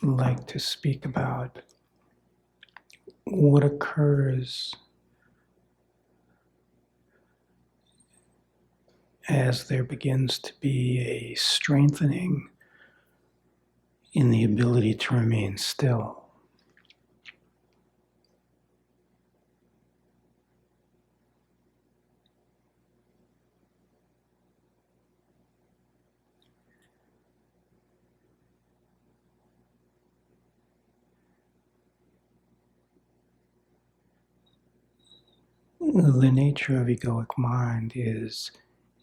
like to speak about what occurs as there begins to be a strengthening in the ability to remain still. The nature of egoic mind is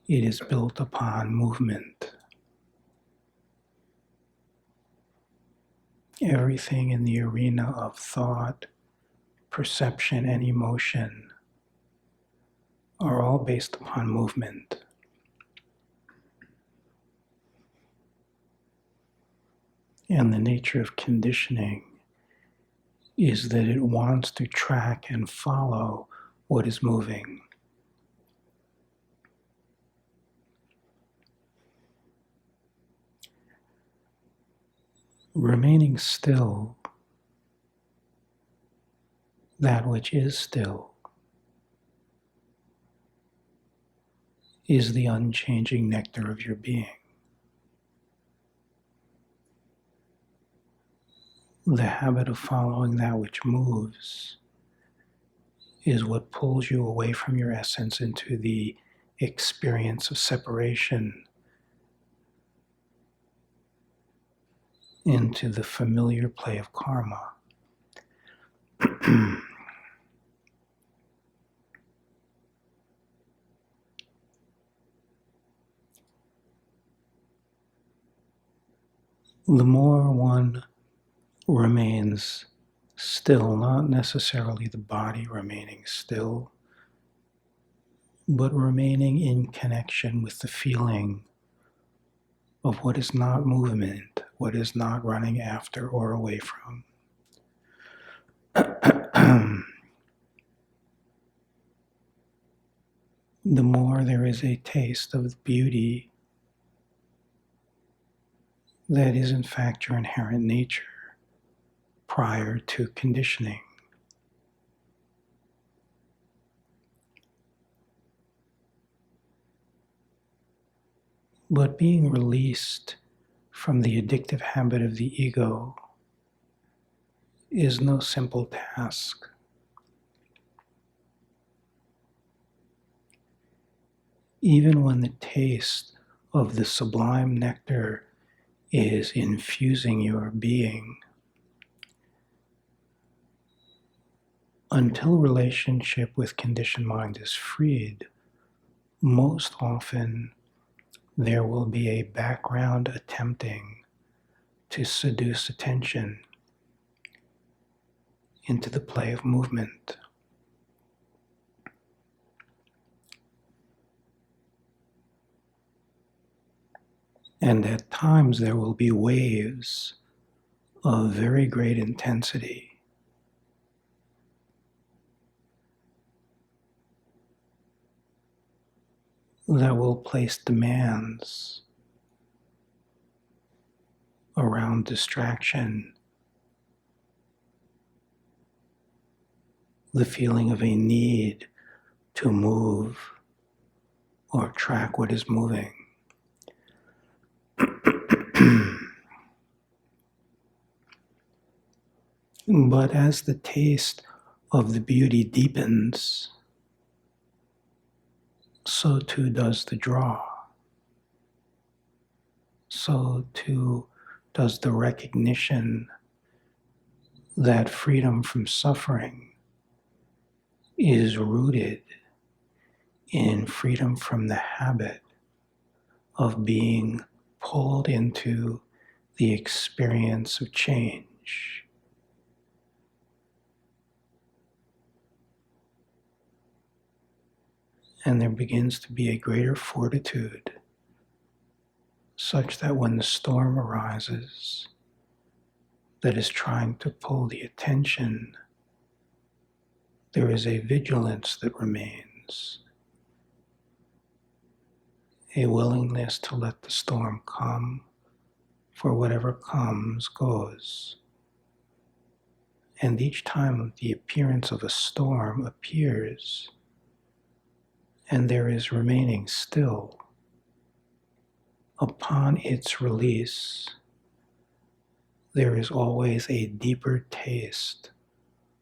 it is built upon movement. Everything in the arena of thought, perception, and emotion are all based upon movement. And the nature of conditioning is that it wants to track and follow what is moving. Remaining still, that which is still, is the unchanging nectar of your being. The habit of following that which moves is what pulls you away from your essence into the experience of separation, into the familiar play of karma. The more one remains still, not necessarily the body remaining still, but remaining in connection with the feeling of what is not movement, what is not running after or away from. The more there is a taste of the beauty that is in fact your inherent nature prior to conditioning. But being released from the addictive habit of the ego is no simple task. Even when the taste of the sublime nectar is infusing your being, until relationship with conditioned mind is freed, most often there will be a background attempting to seduce attention into the play of movement. And at times there will be waves of very great intensity that will place demands around distraction, the feeling of a need to move or track what is moving. But as the taste of the beauty deepens, so too does the draw. So too does the recognition that freedom from suffering is rooted in freedom from the habit of being pulled into the experience of change. And there begins to be a greater fortitude, such that when the storm arises that is trying to pull the attention, there is a vigilance that remains, a willingness to let the storm come for whatever comes goes. And each time the appearance of a storm appears, and there is remaining still, upon its release, there is always a deeper taste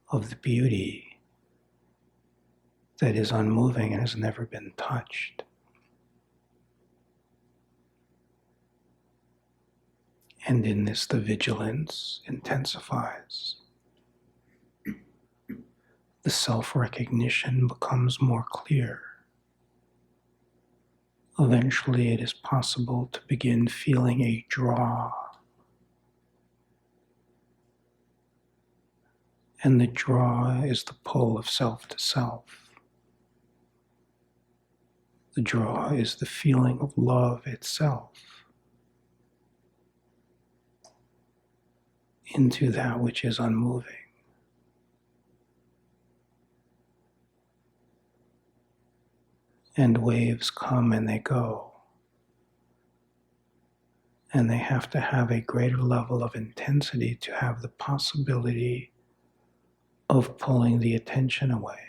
of the beauty that is unmoving and has never been touched. And in this, the vigilance intensifies. The self-recognition becomes more clear. Eventually, it is possible to begin feeling a draw. And the draw is the pull of self to self. The draw is the feeling of love itself into that which is unmoving. And waves come and they go. And they have to have a greater level of intensity to have the possibility of pulling the attention away.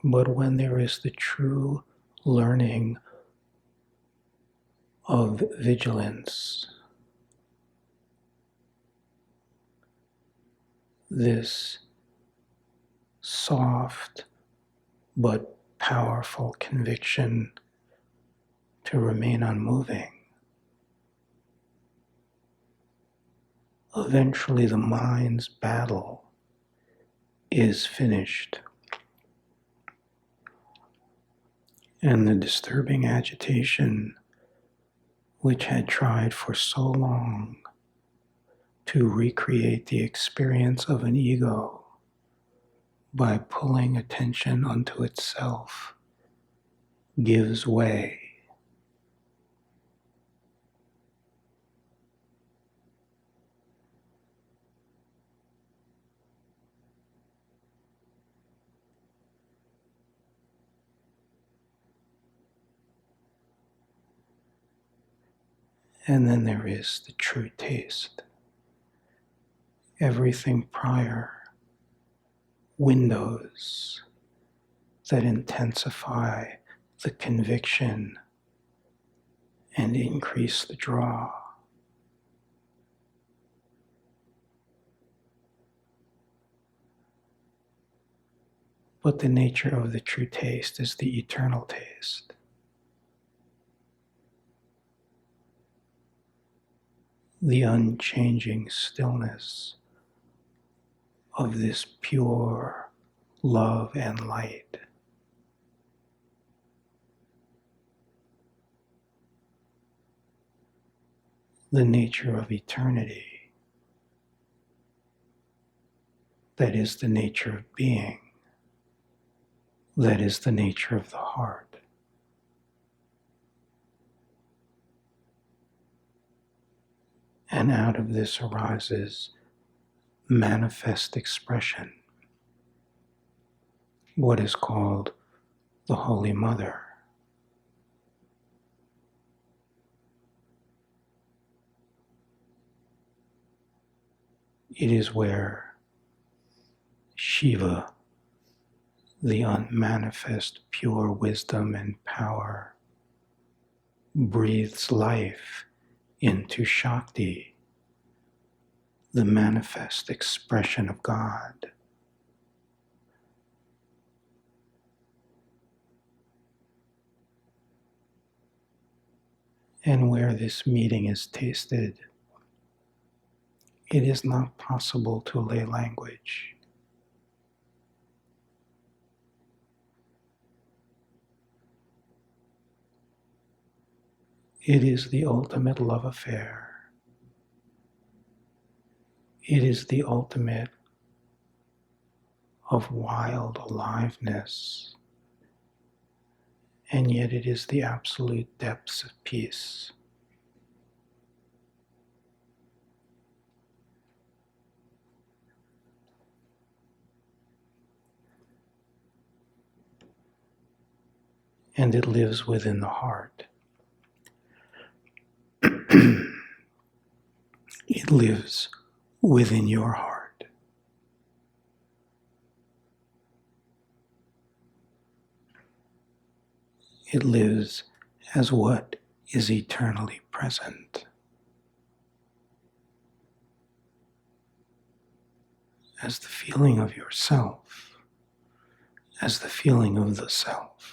But when there is the true learning of vigilance, this soft but powerful conviction to remain unmoving, eventually the mind's battle is finished. And the disturbing agitation, which had tried for so long to recreate the experience of an ego by pulling attention unto itself, gives way. And then there is the true taste. Everything prior, windows that intensify the conviction and increase the draw. But the nature of the true taste is the eternal taste. The unchanging stillness of this pure love and light. The nature of eternity, that is the nature of being, that is the nature of the heart. And out of this arises manifest expression, what is called the Holy Mother. It is where Shiva, the unmanifest pure wisdom and power, breathes life into Shakti, the manifest expression of God. And where this meeting is tasted, it is not possible to lay language. It is the ultimate love affair. It is the ultimate of wild aliveness, and yet it is the absolute depths of peace. and it lives within the heart. It lives within your heart. It lives as what is eternally present, as the feeling of yourself, as the feeling of the self.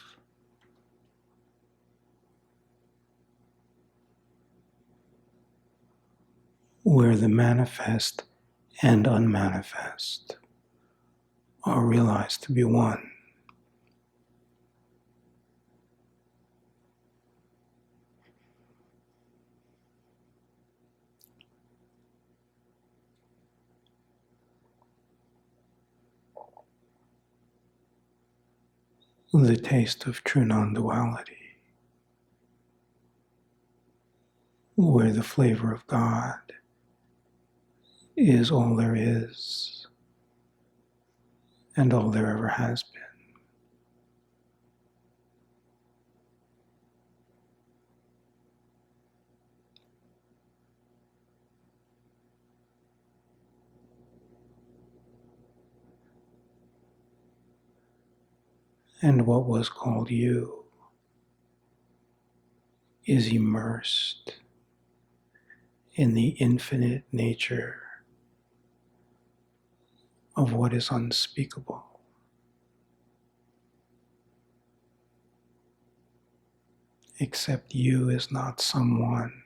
Where the manifest and unmanifest are realized to be one. The taste of true non-duality, where the flavor of God is all there is and all there ever has been. And what was called you is immersed in the infinite nature of what is unspeakable. Except you is not someone.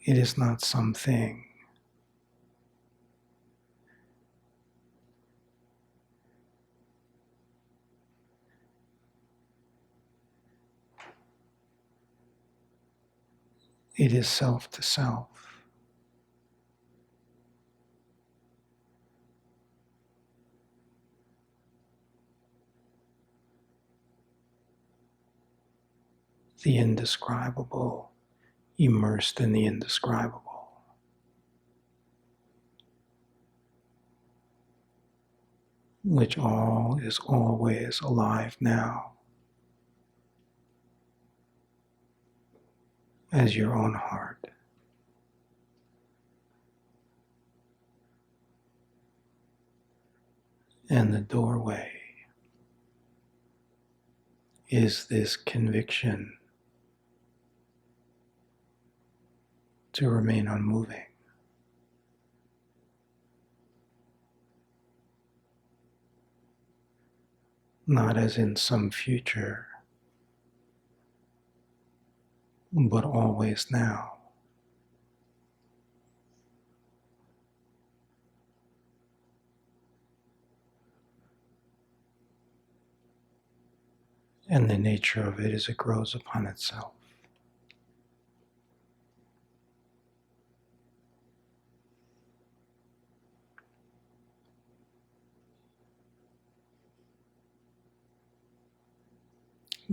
It is not something. It is self to self. The indescribable, immersed in the indescribable. Which all is always alive now, as your own heart. And the doorway is this conviction to remain unmoving. Not as in some future, but always now. And the nature of it is it grows upon itself.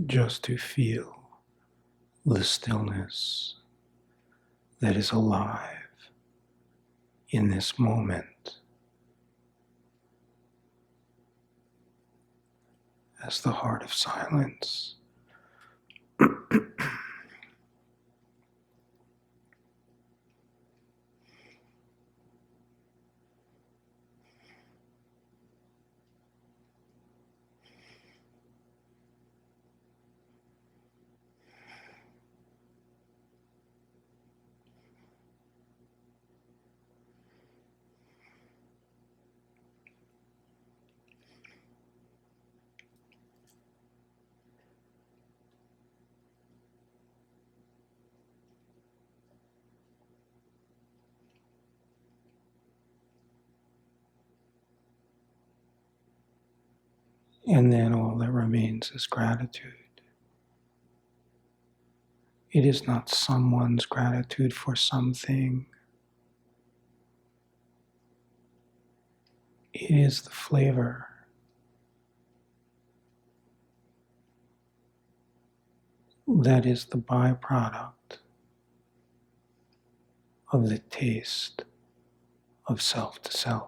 Just to feel the stillness that is alive in this moment as the heart of silence. And then all that remains is gratitude. It is not someone's gratitude for something. It is the flavor. That is the byproduct of the taste of self to self.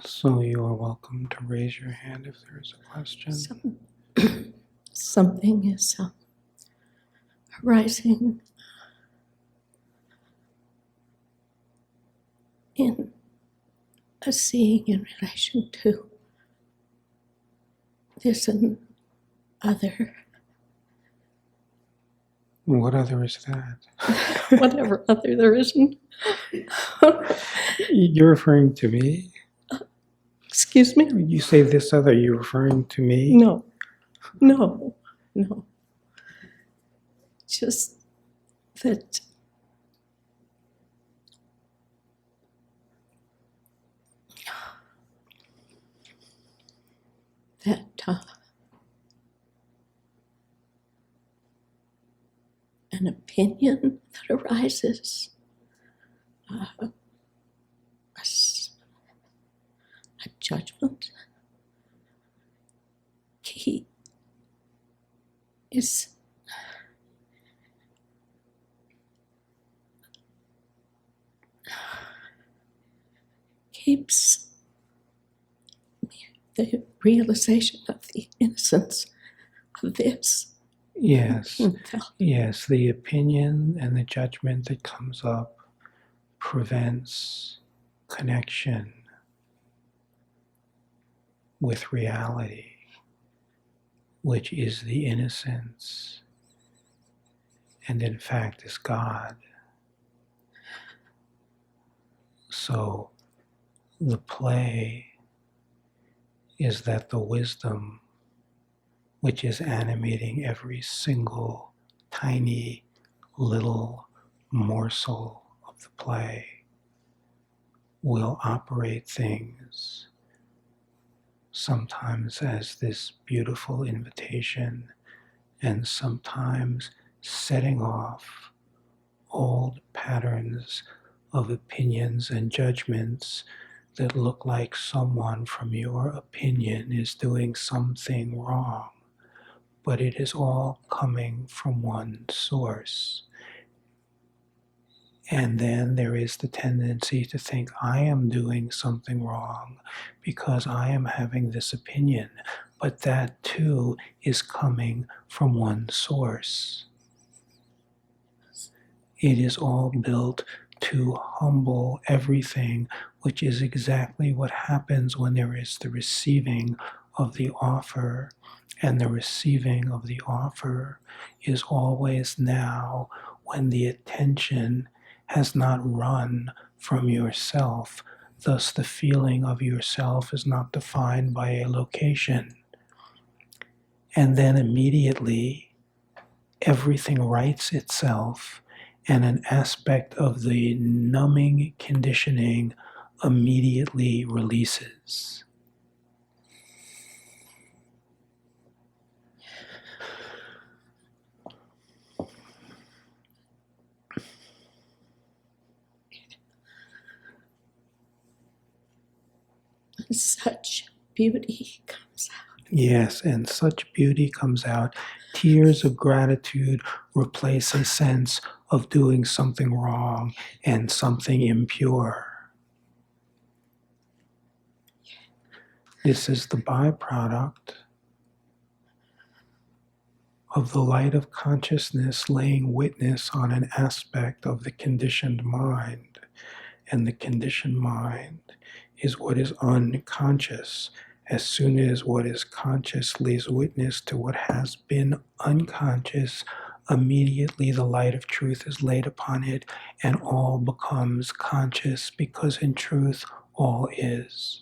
So you are welcome to raise your hand if there is a question. Something is arising in a seeing in relation to this and other. What other is that? Whatever other there isn't. You're referring to me? Excuse me? You say this other, you're referring to me? No. Just that an opinion that arises, a judgment, keeps the realization of the innocence of this. Yes, yes, the opinion and the judgment that comes up prevents connection with reality, which is the innocence, and in fact is God. So the play is that the wisdom which is animating every single tiny little morsel of the play will operate things sometimes as this beautiful invitation and sometimes setting off old patterns of opinions and judgments that look like someone from your opinion is doing something wrong. But it is all coming from one source. And then there is the tendency to think, I am doing something wrong because I am having this opinion. But that too is coming from one source. It is all built to humble everything, which is exactly what happens when there is the receiving of the offer. And the receiving of the offer is always now when the attention has not run from yourself. Thus, the feeling of yourself is not defined by a location. And then immediately, everything rights itself, and an aspect of the numbing conditioning immediately releases. Such beauty comes out. Yes, and such beauty comes out. Tears of gratitude replace a sense of doing something wrong and something impure. This is the byproduct of the light of consciousness laying witness on an aspect of the conditioned mind. And the conditioned mind is what is unconscious. As soon as what is conscious lays witness to what has been unconscious, immediately the light of truth is laid upon it, and all becomes conscious, because in truth all is.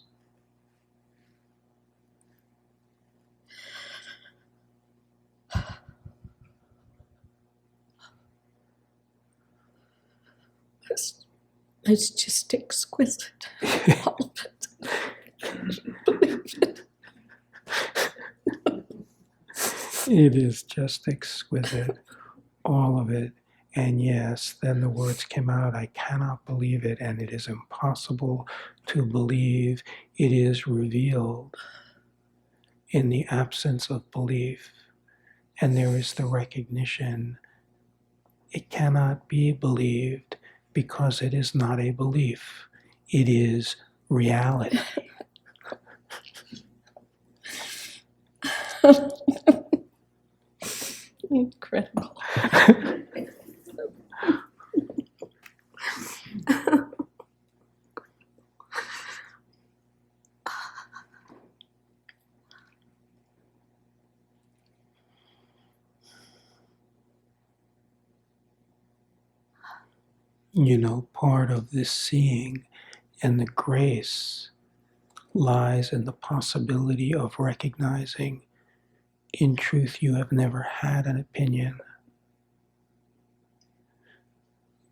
It's just exquisite. All of it. Believe it. It is just exquisite, all of it. And yes, then the words came out, I cannot believe it, and it is impossible to believe. It is revealed in the absence of belief. And there is the recognition, it cannot be believed because it is not a belief. It is reality. Incredible. You know, part of this seeing and the grace lies in the possibility of recognizing, in truth, you have never had an opinion.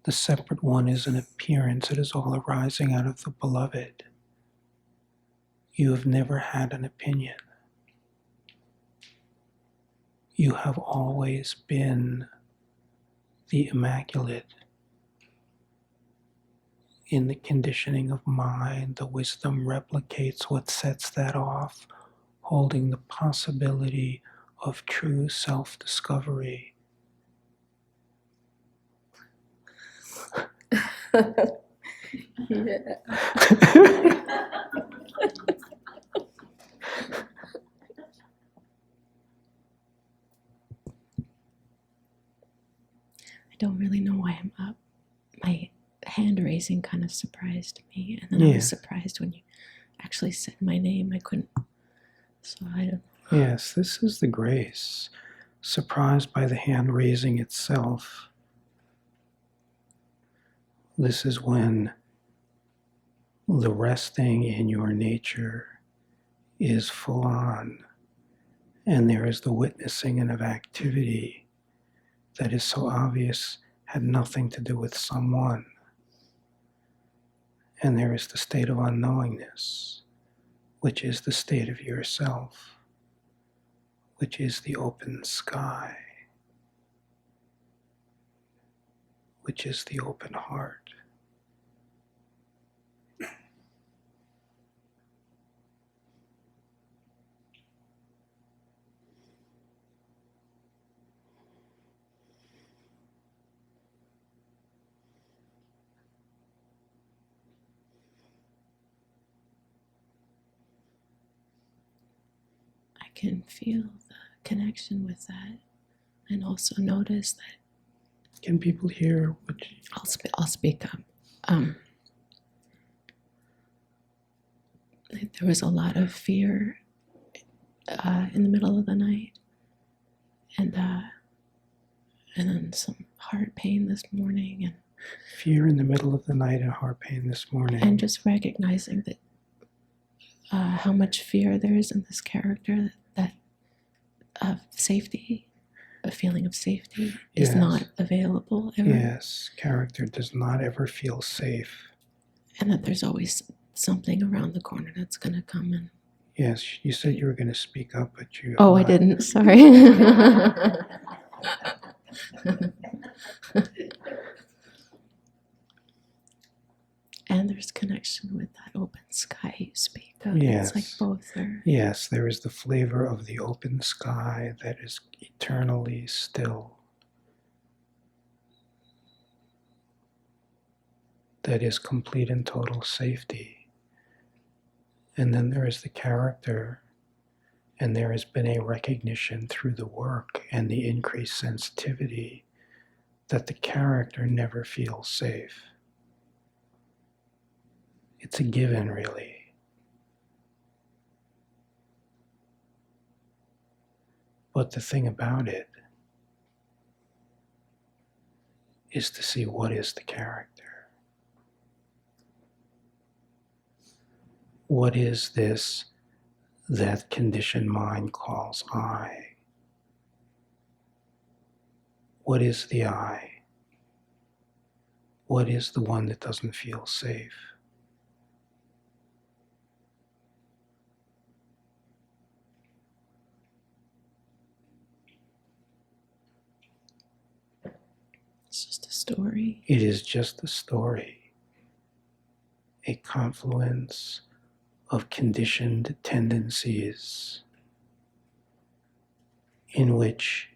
The separate one is an appearance. It is all arising out of the beloved. You have never had an opinion. You have always been the immaculate. In the conditioning of mind, the wisdom replicates what sets that off, holding the possibility of true self-discovery. Yeah. I don't really know why I'm up. My hand raising kind of surprised me, and then I was surprised when you actually said my name. I couldn't. So I don't. Yes, this is the grace. Surprised by the hand raising itself. This is when the resting in your nature is full on, and there is the witnessing of activity that is so obvious had nothing to do with someone. And there is the state of unknowingness, which is the state of yourself, which is the open sky, which is the open heart. I can feel the connection with that, and also notice that. Can people hear what you... I'll speak up. There was a lot of fear in the middle of the night, and then some heart pain this morning, and Fear in the middle of the night and heart pain this morning. and just recognizing that how much fear there is in this character, that safety, a feeling of safety, is not available ever. Yes, character does not ever feel safe. And that there's always something around the corner that's going to come in. Yes, you said you were going to speak up, but you... Oh, I didn't. Sorry. And there's connection with that open sky you speak of. Yes. It's like both are. Yes, there is the flavor of the open sky that is eternally still. That is complete and total safety. And then there is the character, and there has been a recognition through the work and the increased sensitivity that the character never feels safe. It's a given, really. But the thing about it is to see what is the character. What is this that conditioned mind calls I? What is the I? What is the one that doesn't feel safe? It's just a story. It is just a story, a confluence of conditioned tendencies in which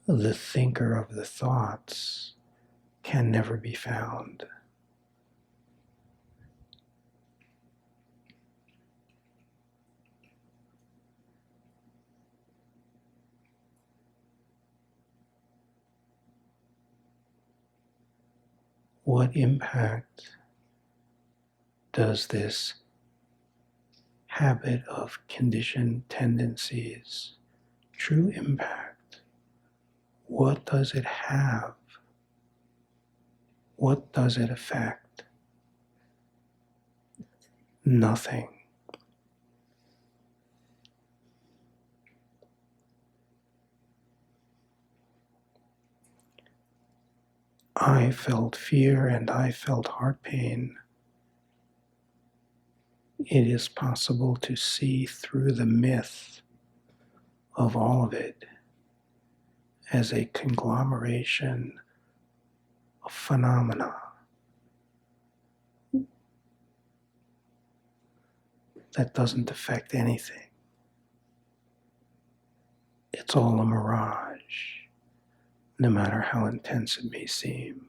the thinker of the thoughts can never be found. What impact does this habit of conditioned tendencies, true impact, what does it have? What does it affect? Nothing. I felt fear and I felt heart pain. It is possible to see through the myth of all of it as a conglomeration of phenomena that doesn't affect anything. It's all a mirage, no matter how intense it may seem.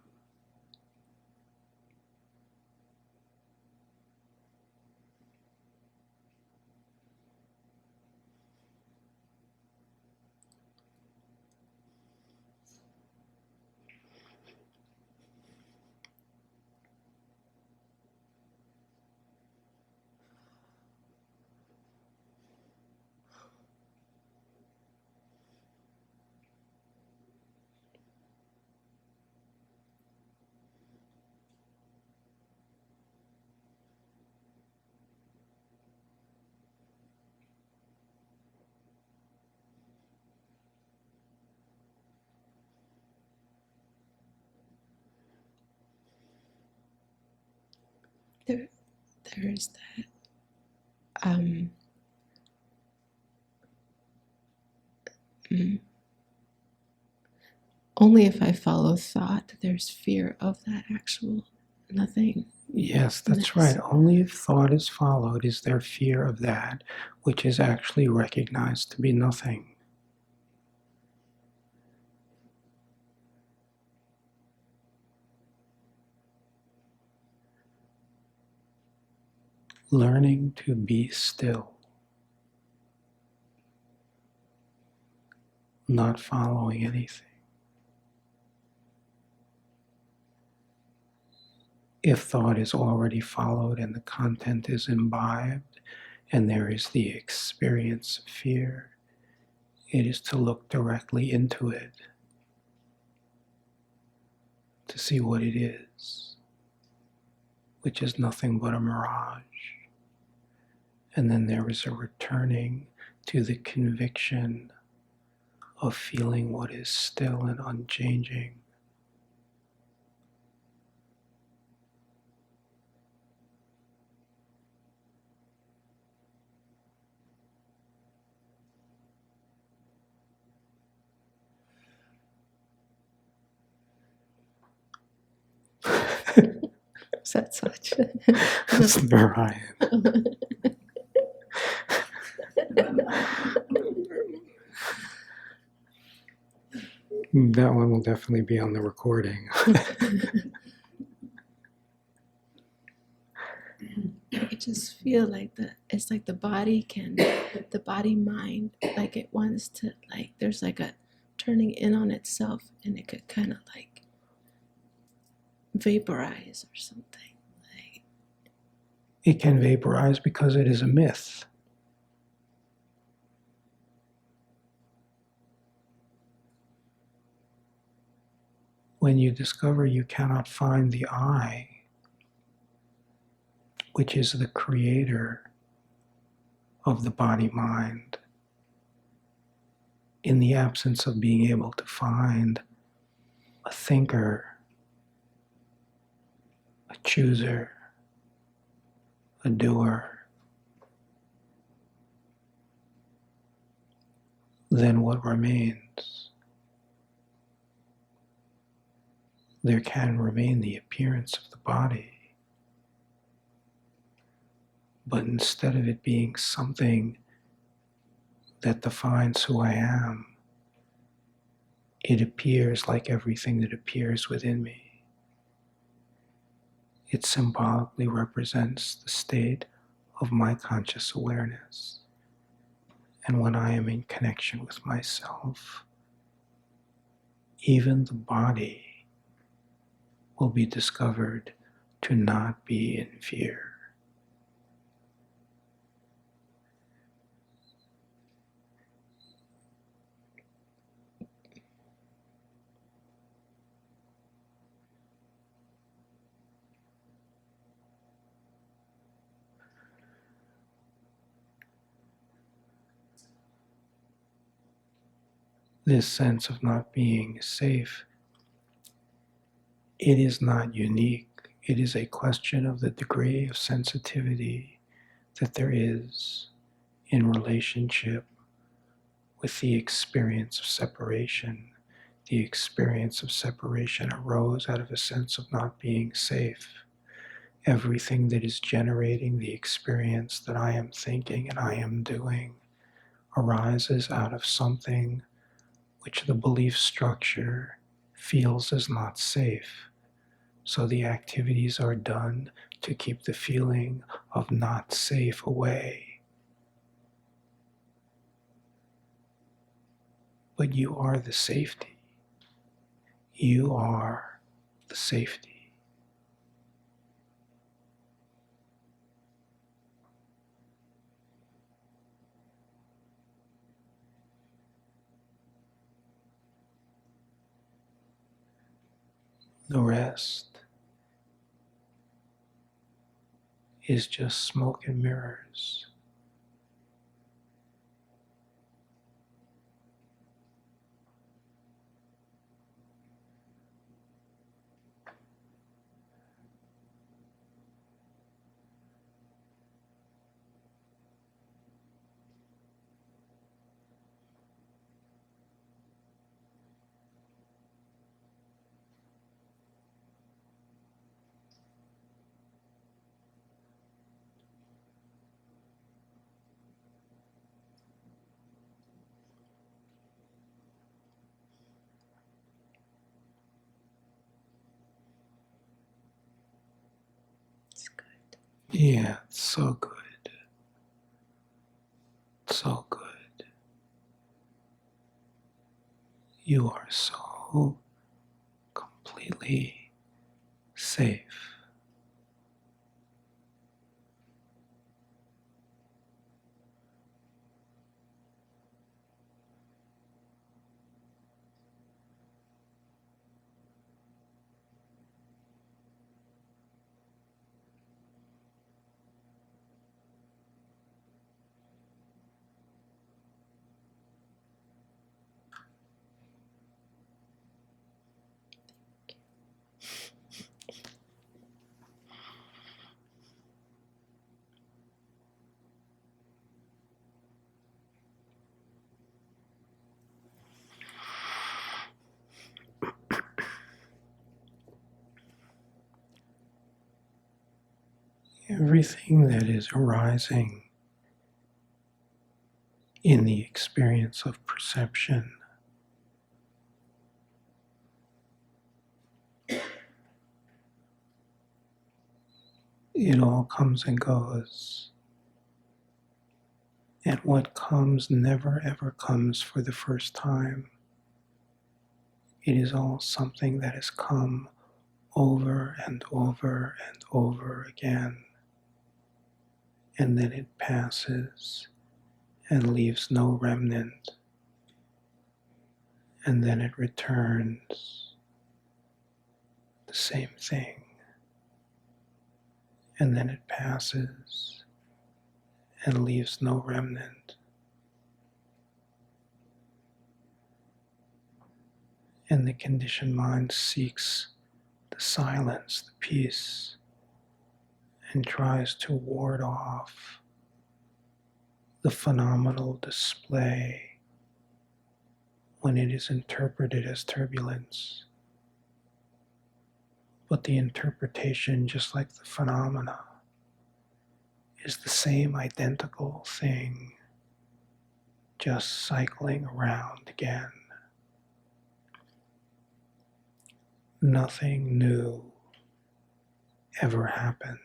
There's that only if I follow thought, there's fear of that actual nothing. Yes, that's right. Only if thought is followed is there fear of that which is actually recognized to be nothing. Learning to be still, not following anything. If thought is already followed and the content is imbibed and there is the experience of fear, it is to look directly into it, to see what it is, which is nothing but a mirage. And then there is a returning to the conviction of feeling what is still and unchanging. Is that such? That's Mariah. That one will definitely be on the recording. I just feel like it's like the body mind, like it wants to, like there's like a turning in on itself, and it could kind of like vaporize or something. Like it can vaporize because it is a myth. When you discover you cannot find the I, which is the creator of the body-mind, in the absence of being able to find a thinker, a chooser, a doer, then what remains? There can remain the appearance of the body, but instead of it being something that defines who I am, it appears like everything that appears within me. It symbolically represents the state of my conscious awareness. And when I am in connection with myself, even the body will be discovered to not be in fear. This sense of not being safe, it is not unique. It is a question of the degree of sensitivity that there is in relationship with the experience of separation. The experience of separation arose out of a sense of not being safe. Everything that is generating the experience that I am thinking and I am doing arises out of something which the belief structure feels is not safe. So the activities are done to keep the feeling of not safe away. But you are the safety. You are the safety. The rest is just smoke and mirrors. It's good. Yeah, it's so good. So good. You are so completely safe. Everything that is arising in the experience of perception it all comes and goes. And what comes never ever comes for the first time. It is all something that has come over and over and over again. And then it passes and leaves no remnant. And then it returns. The same thing. And then it passes and leaves no remnant. And the conditioned mind seeks the silence, the peace, and tries to ward off the phenomenal display when it is interpreted as turbulence. But the interpretation, just like the phenomena, is the same identical thing, just cycling around again. Nothing new ever happens.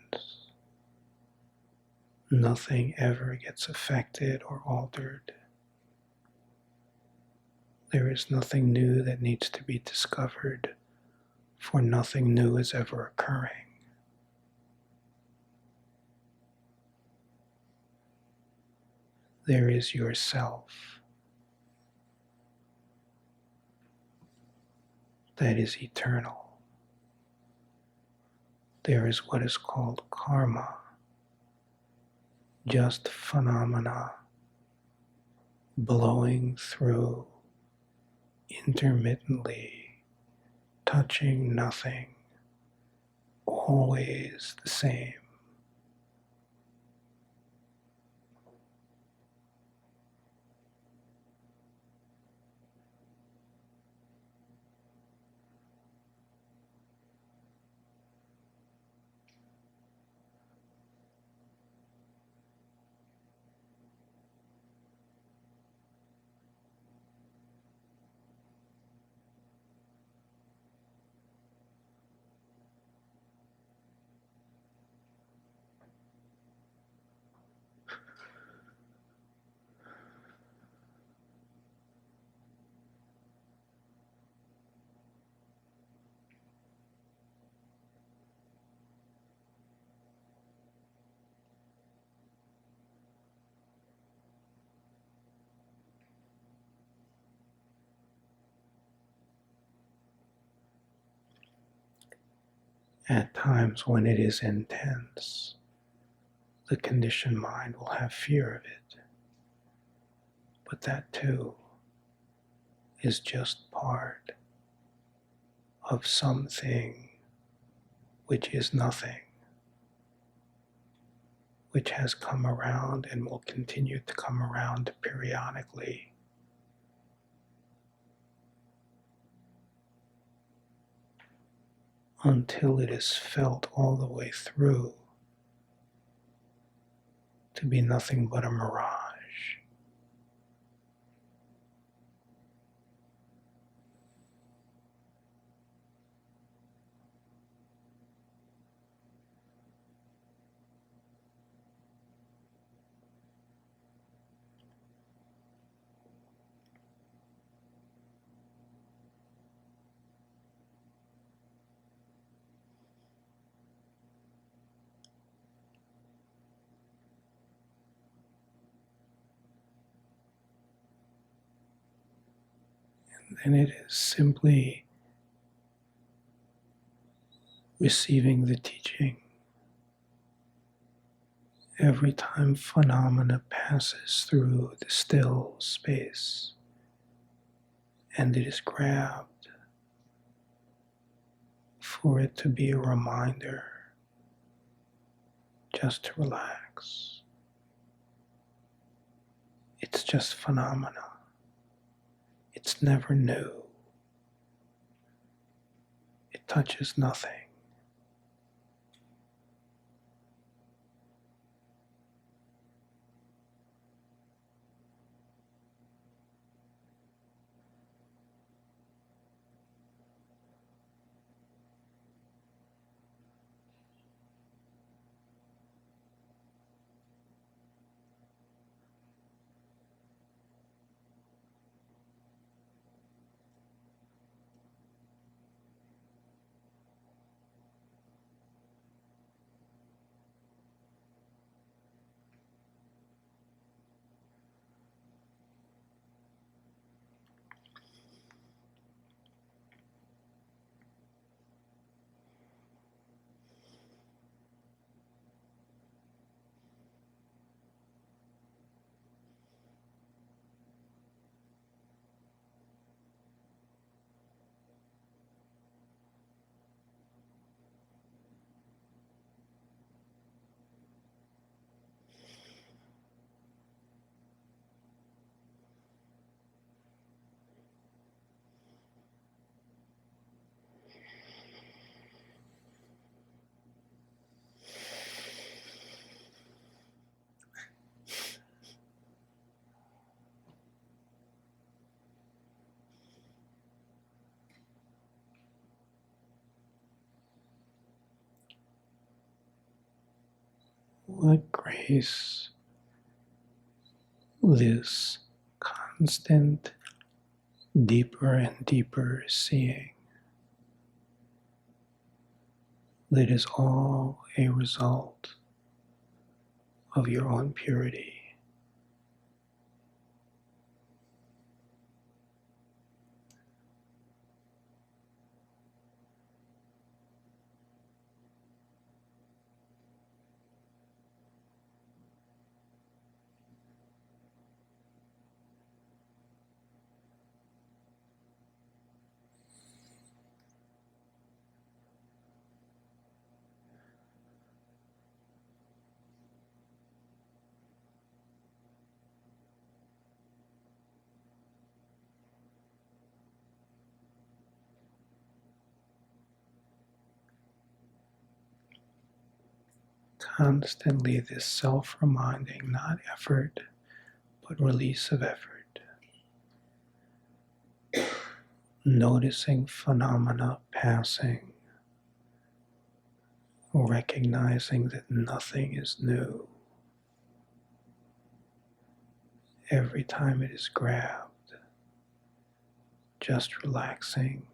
Nothing ever gets affected or altered. There is nothing new that needs to be discovered for nothing new is ever occurring. There is yourself that is eternal. There is what is called karma, just phenomena blowing through intermittently, touching nothing, always the same. At times when it is intense, the conditioned mind will have fear of it. But that too is just part of something which is nothing, which has come around and will continue to come around periodically. Until it is felt all the way through to be nothing but a mirage. And it is simply receiving the teaching. Every time phenomena passes through the still space and it is grabbed, for it to be a reminder just to relax. It's just phenomena. It's never new. It touches nothing. What grace this constant, deeper and deeper seeing. that is all a result of your own purity. Constantly this self-reminding, not effort, but release of effort. Noticing phenomena passing, recognizing that nothing is new. Every time it is grabbed, just relaxing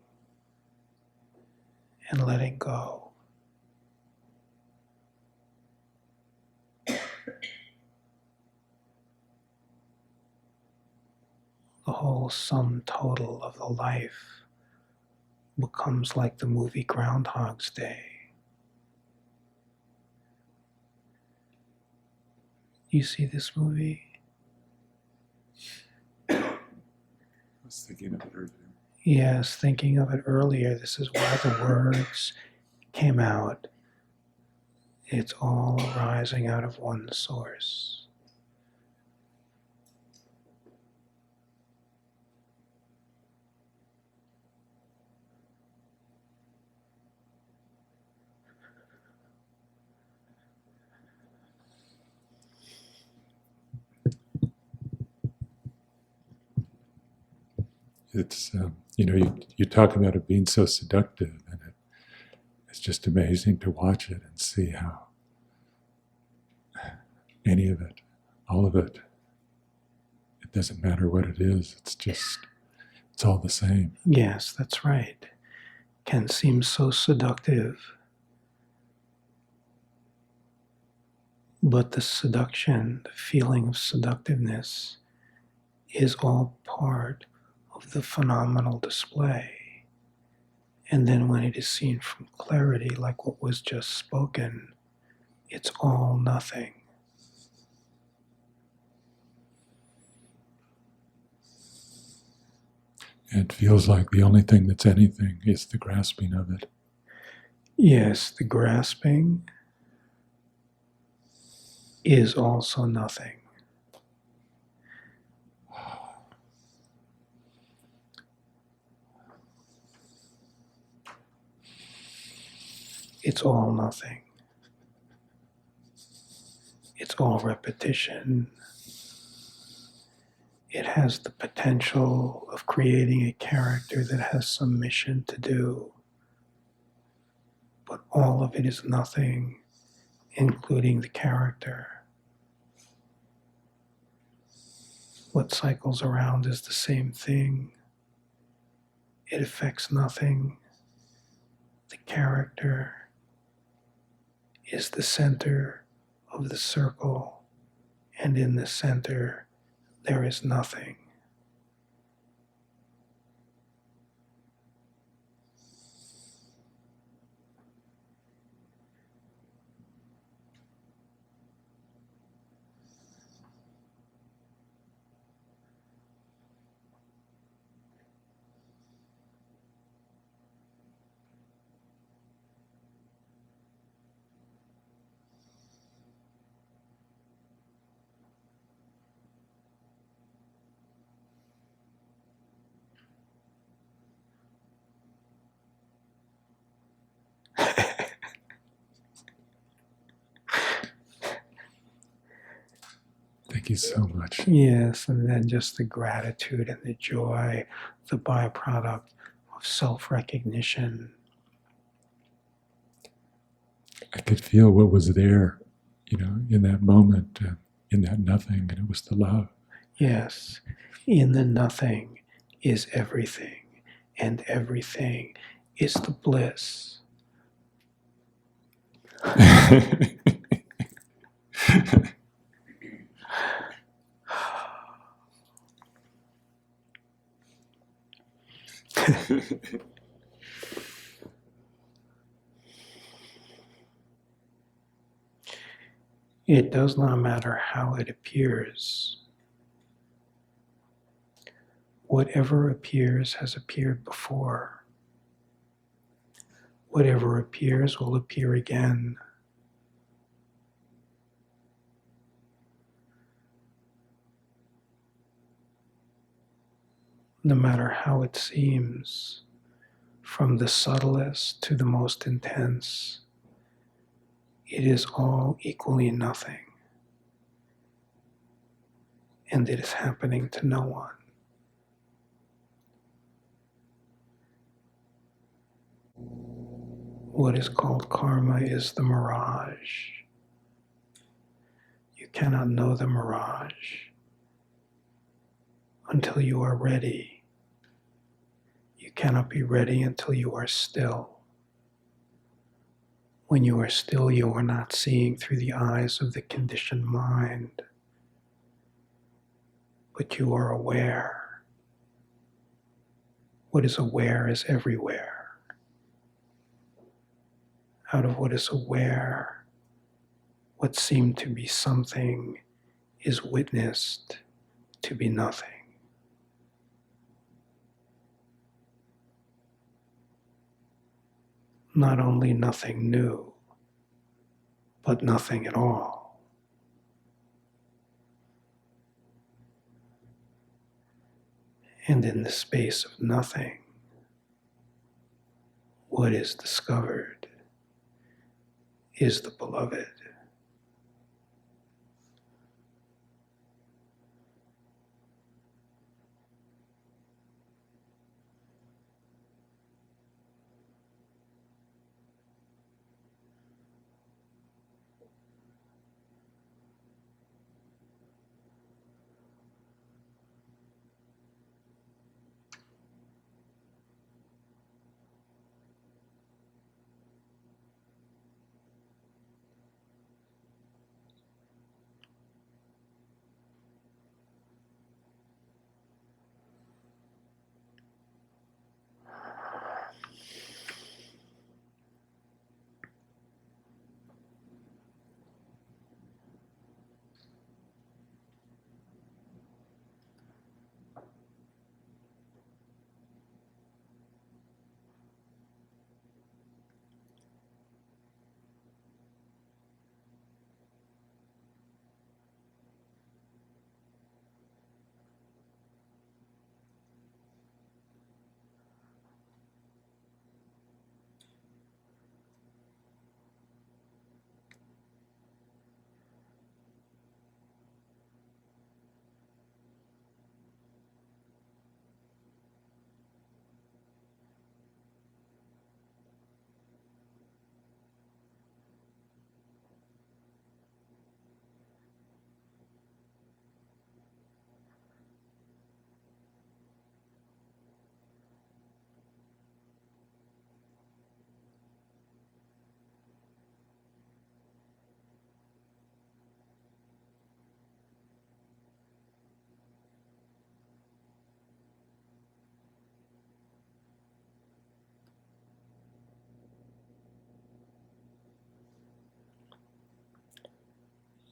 and letting go. The whole sum total of the life becomes like the movie Groundhog's Day. You see this movie? I was thinking of it earlier. Yes, thinking of it earlier. This is why the words came out. It's all arising out of one source. It's, you talk about it being so seductive, and it's just amazing to watch it and see how any of it, all of it, it doesn't matter what it is, it's all the same. Yes, that's right. Can seem so seductive. But the seduction, the feeling of seductiveness, is all part of the phenomenal display. And then when it is seen from clarity, like what was just spoken, it's all nothing. It feels like the only thing that's anything is the grasping of it. Yes, the grasping is also nothing. It's all nothing. It's all repetition. It has the potential of creating a character that has some mission to do. But all of it is nothing, including the character. What cycles around is the same thing. It affects nothing. The character is the center of the circle, and in the center there is nothing. Thank you so much. Yes, and then just the gratitude and the joy, the byproduct of self-recognition. I could feel what was there, in that moment, in that nothing, and it was the love. Yes, in the nothing is everything, and everything is the bliss. It does not matter how it appears. Whatever appears has appeared before. Whatever appears will appear again. No matter how it seems, from the subtlest to the most intense, it is all equally nothing, and it is happening to no one. What is called karma is the mirage. You cannot know the mirage until you are ready. You cannot be ready until you are still. When you are still, you are not seeing through the eyes of the conditioned mind, but you are aware. What is aware is everywhere. Out of what is aware, what seemed to be something is witnessed to be nothing. Not only nothing new, but nothing at all. And in the space of nothing, what is discovered is the beloved.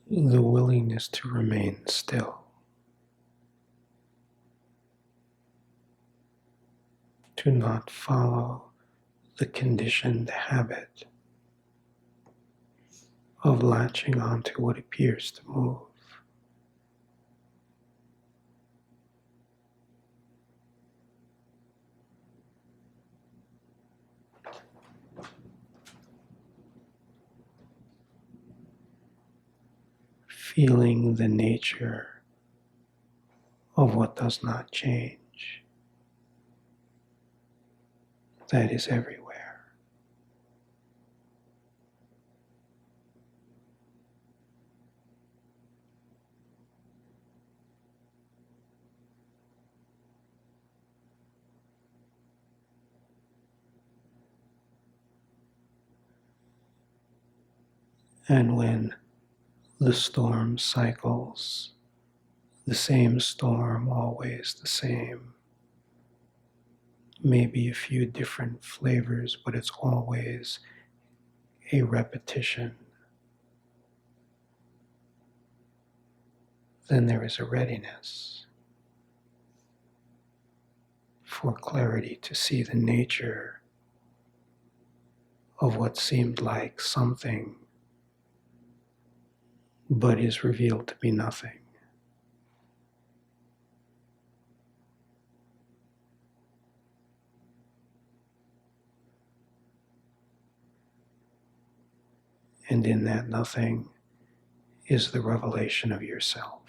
The willingness to remain still, to not follow the conditioned habit of latching onto what appears to move. Feeling the nature of what does not change, that is everywhere. And when the storm cycles, the same storm, always the same, maybe a few different flavors, but it's always a repetition, then there is a readiness for clarity to see the nature of what seemed like something but is revealed to be nothing. And in that nothing is the revelation of yourself.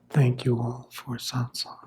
Thank you all for satsang.